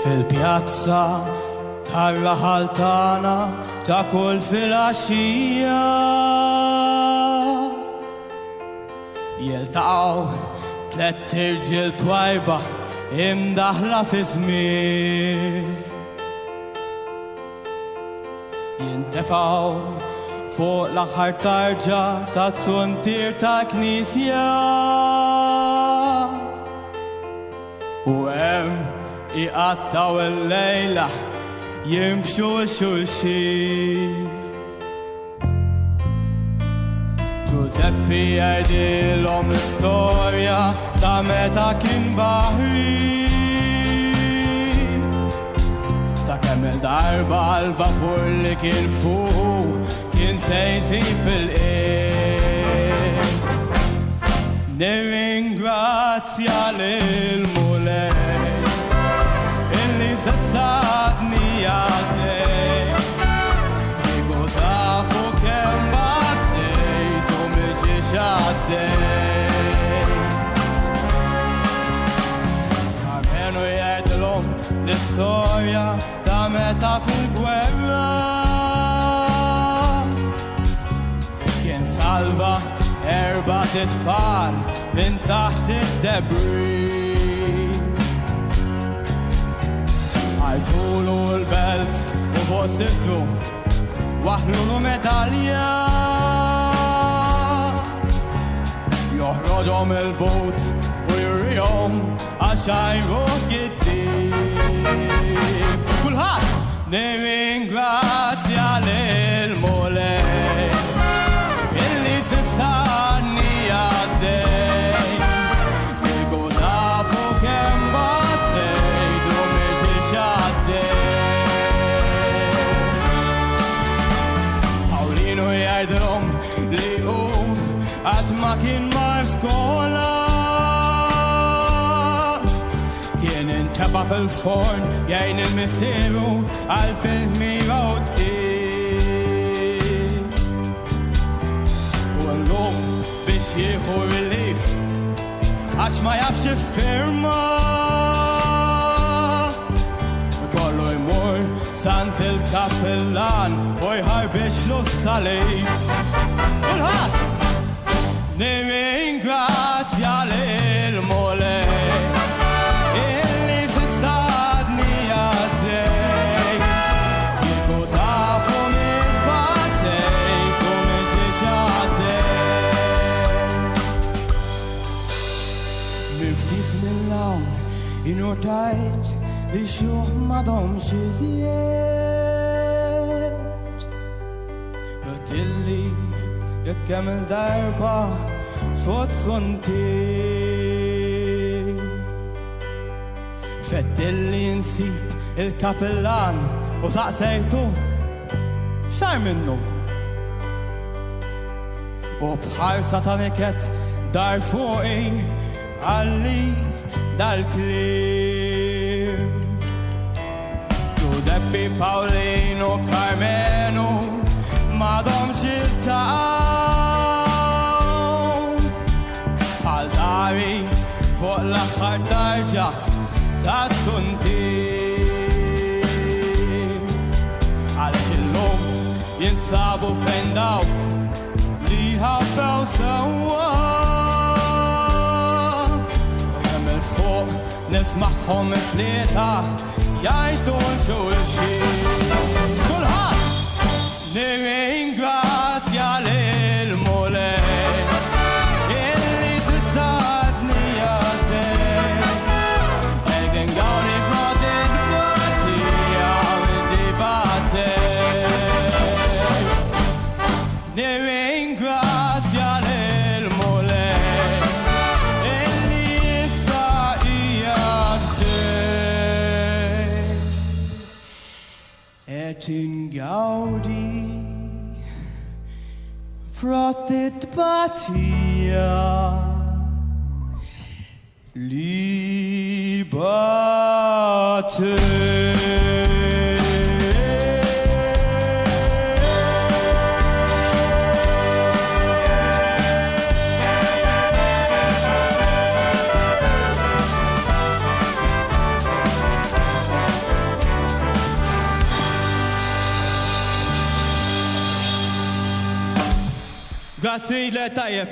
fil-pjazza tar-raħal tagħna ta' kull filgħaxija jiltaqgħu tliet irġiel twajba imdaħla fi żmien jintefgħu fuq l-aħħar tarġa ta' tsuntir ta' knisja u hemm iqattaw il-lejla jimxu xulxin Giuseppe jgħidilhom l-istorja ta' meta kien baħrin sakemm il-darba l-vapur li kien fuq kien se jsib il-qien nirringrazzja lil Mulej illi sessatni għaddej Diku tafu kemm battejt u miex għaddej Armenu jgħidilhom l-istorja ta' meta fil-gwerra kien salva 4 tfal minn taħt id-debris għajtulu l-belt u bossiltu waħlulu medalja joħroġhom il-bot u jurihom għaxajru giddib kulħadd nirringrazzja lil Mulej illi sissarni għaddej Diku tafu kemm battejt u miex għaddej Pawlinu jgħidilhom li hu qatt ma kien mar skola kien intepa' fil-forn jgħin il-missieru għall-bil-mira u tqil u llum biex jieħu relief għax ma jafx iffirma kollu jmur sant il-kappellan u jħarbixlu s-salib kulħadd nirringrazzja lil Mulej illi sissatni għaddej Diku tafu miex battejt u miex għaddej Miftis mill-lawn inurtajt li xuħ m'għadhomx iżjed Għattilli jekk hemm il-darba sod suntir Fettilli nsib il-kappellan u saqsejtu xar minnu u bħarsa ta' niket dar fuqi għalli dal-klim Giuseppe, Paolino, Carmenu m'għadhomx iltaqgħu bħal dari fuq l-aħħar tarġa ta' tsuntir għaliex illum jinsabu fejn dawk li ħabbew sewwa u kemm il-fuq nismagħhom it-tlieta jgħidu xulxin kulħadd nirringrazzja lil Mulej illi sissatni għaddej Edin gawni front id-batija u inti battej nirringrazzja lil Mulej illi issa għaddej Et ingawdi frott id-batija li battej Grazzi le tajjeb.